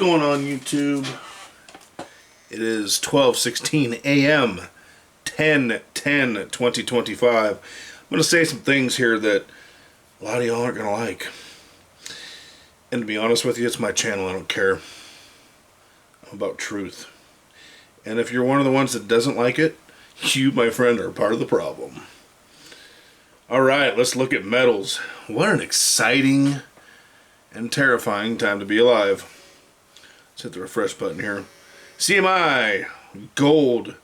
going on, YouTube? It is 12:16 a.m. 10/10/2025. I'm going to say some things here that a lot of y'all aren't going to like. And to be honest with you, it's my channel. I don't care. I'm about truth. And if you're one of the ones that doesn't like it, you, my friend, are part of the problem. Alright, let's look at metals. What an exciting and terrifying time to be alive. Let's hit the refresh button here. CMI, gold,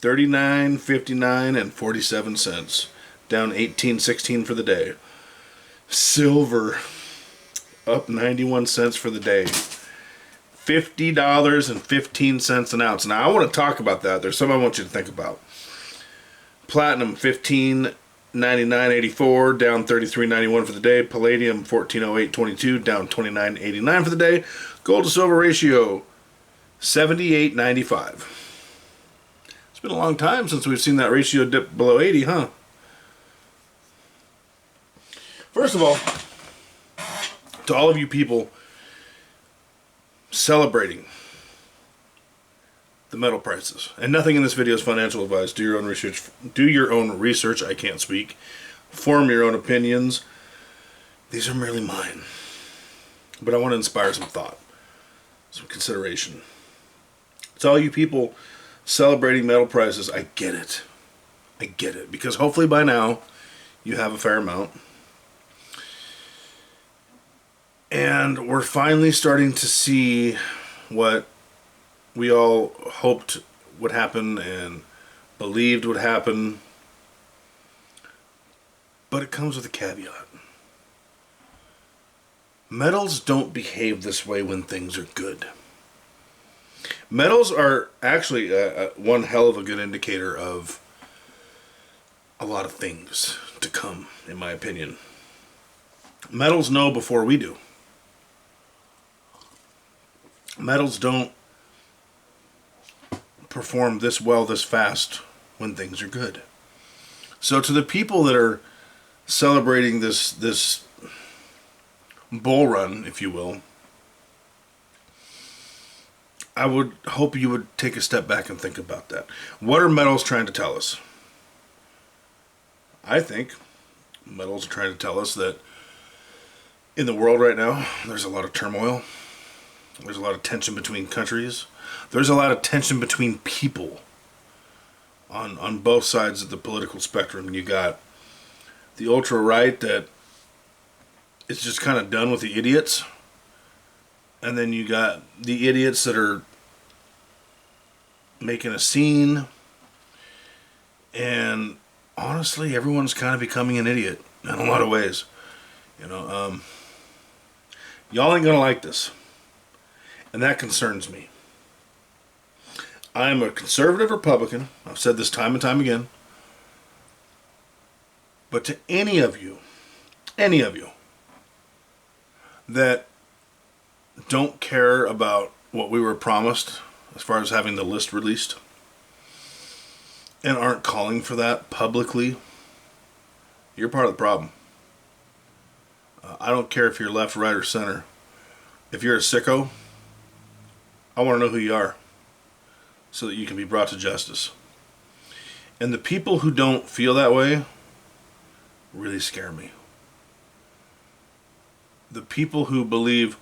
39.59 and 47 cents. Down 18.16 for the day. Silver, up 91 cents for the day. $50.15 an ounce. Now I want to talk about that. There's something I want you to think about. Platinum, 15.99.84, down 33.91 for the day. Palladium, 14.08.22, down 29.89 for the day. Gold to silver ratio, 78.95. It's been a long time since we've seen that ratio dip below 80, huh? First of all, to all of you people celebrating the metal prices, and nothing in this video is financial advice. Do your own research. Do your own research. I can't speak. Form your own opinions. These are merely mine. But I want to inspire some thought, some consideration. To all you people celebrating metal prices, I get it. I get it. Because hopefully by now you have a fair amount. And we're finally starting to see what we all hoped would happen and believed would happen. But it comes with a caveat. Metals don't behave this way when things are good. Metals are actually one hell of a good indicator of a lot of things to come, in my opinion. Metals know before we do. Metals don't perform this well, this fast when things are good. So to the people that are celebrating this bull run, if you will, I would hope you would take a step back and think about that. What are metals trying to tell us? I think metals are trying to tell us that in the world right now, there's a lot of turmoil. There's a lot of tension between countries. There's a lot of tension between people on both sides of the political spectrum. You got the ultra-right that is just kind of done with the idiots. And then you got the idiots that are making a scene. And honestly, everyone's kind of becoming an idiot in a lot of ways. You know, y'all ain't gonna like this. And that concerns me. I'm a conservative Republican. I've said this time and time again. But to any of you that don't care about what we were promised as far as having the list released and aren't calling for that publicly, you're part of the problem. I don't care if you're left, right, or center. If you're a sicko, I want to know who you are so that you can be brought to justice. And the people who don't feel that way really scare me. The people who believe,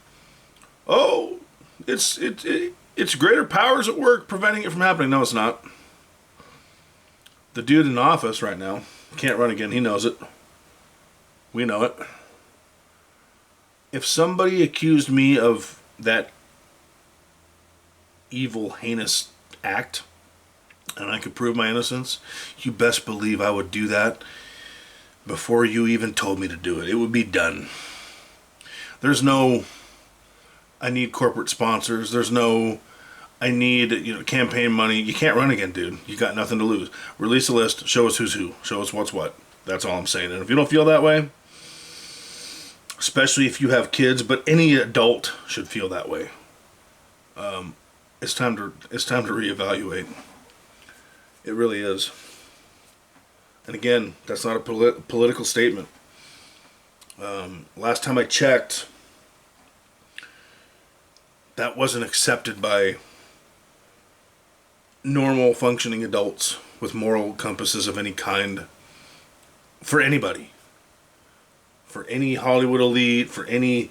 oh, it's greater powers at work preventing it from happening. No, it's not. The dude in office right now can't run again. He knows it. We know it. If somebody accused me of that evil, heinous act, and I could prove my innocence, you best believe I would do that before you even told me to do it. It would be done. There's no, I need corporate sponsors. There's no, I need, campaign money. You can't run again, dude. You got nothing to lose. Release a list. Show us who's who. Show us what's what. That's all I'm saying. And if you don't feel that way, especially if you have kids, but any adult should feel that way. It's time to reevaluate. It really is. And again, that's not a political statement. Last time I checked, that wasn't accepted by normal functioning adults with moral compasses of any kind for anybody. For any Hollywood elite, for any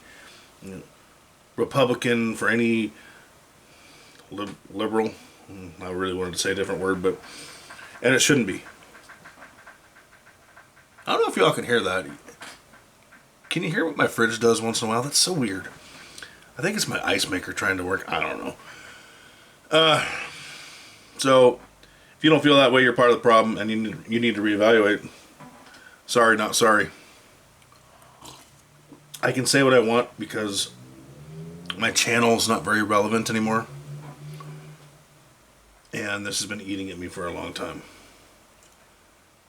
Republican, for any liberal. I really wanted to say a different word, but... And it shouldn't be. I don't know if y'all can hear that. Can you hear what my fridge does once in a while? That's so weird. I think it's my ice maker trying to work. I don't know. So, if you don't feel that way, you're part of the problem, and you need to reevaluate. Sorry, not sorry. I can say what I want because my channel is not very relevant anymore. And this has been eating at me for a long time.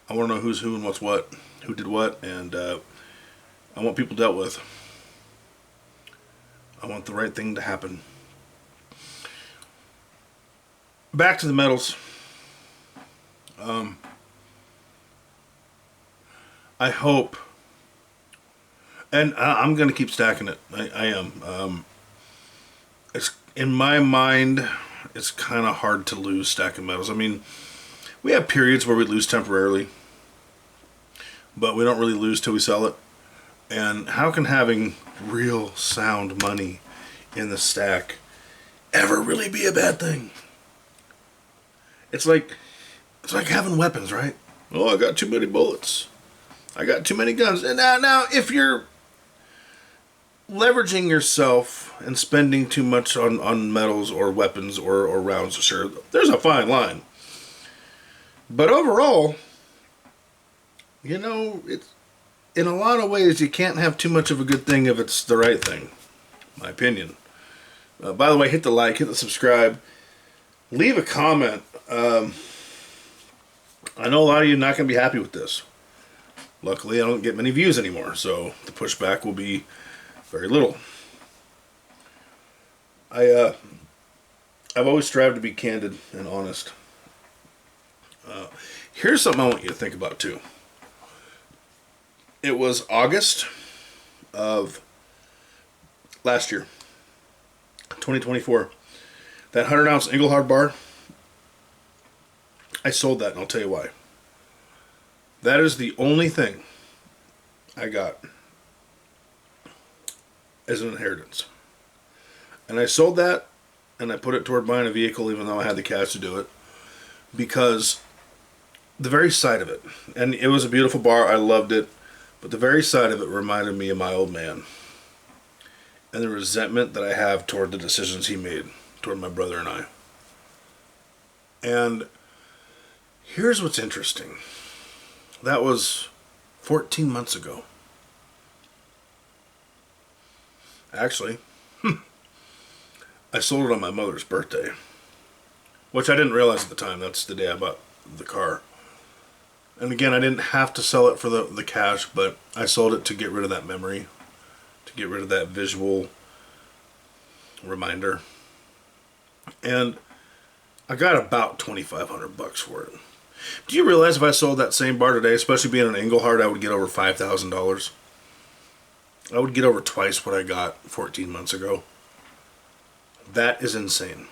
I want to know who's who and what's what, who did what, and I want people dealt with. I want the right thing to happen. Back to the metals. I hope, and I'm going to keep stacking it. I am. It's in my mind, it's kind of hard to lose stacking metals. I mean, we have periods where we lose temporarily, but we don't really lose till we sell it. And how can having real sound money in the stack ever really be a bad thing? It's like having weapons, right? Oh, I got too many bullets. I got too many guns. And now if you're leveraging yourself and spending too much on metals or weapons or rounds, sure, there's a fine line. But overall, you know, it's in a lot of ways you can't have too much of a good thing if it's the right thing. My opinion. By the way, hit the like, hit the subscribe, leave a comment. I know a lot of you are not going to be happy with this. Luckily, I don't get many views anymore, so the pushback will be very little. I've always strived to be candid and honest. Here's something I want you to think about too. It was August of last year, 2024. That 100-ounce Engelhard bar, I sold that, and I'll tell you why. That is the only thing I got as an inheritance. And I sold that, and I put it toward buying a vehicle, even though I had the cash to do it, because the very sight of it, and it was a beautiful bar, I loved it, but the very sight of it reminded me of my old man and the resentment that I have toward the decisions he made toward my brother and I. And here's what's interesting. That was 14 months ago. Actually, I sold it on my mother's birthday, which I didn't realize at the time. That's the day I bought the car. And again, I didn't have to sell it for the cash, but I sold it to get rid of that memory, to get rid of that visual reminder. And I got about $2,500 for it. Do you realize if I sold that same bar today, especially being an Engelhard, I would get over $5,000? I would get over twice what I got 14 months ago. That is insane.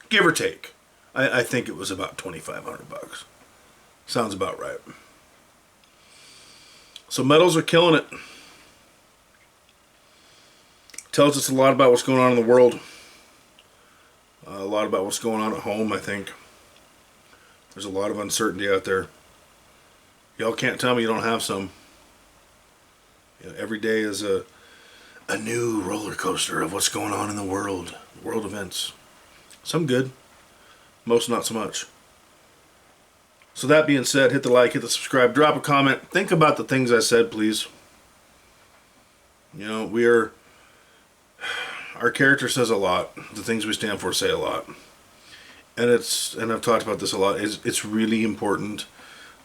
Give or take. I think it was about $2,500. Sounds about right. So metals are killing it. Tells us a lot about what's going on in the world. A lot about what's going on at home, I think. There's a lot of uncertainty out there. Y'all can't tell me you don't have some. You know, every day is a new roller coaster of what's going on in the world events. Some good, most not so much. So that being said, hit the like, hit the subscribe, drop a comment. Think about the things I said, please. You know, our character says a lot. The things we stand for say a lot. And I've talked about this a lot, it's really important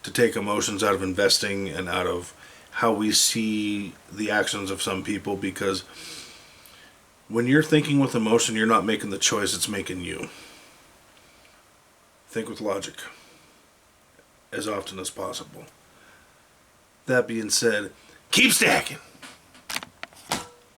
to take emotions out of investing and out of how we see the actions of some people, because when you're thinking with emotion, you're not making the choice, it's making you. Think with logic as often as possible. That being said, keep stacking.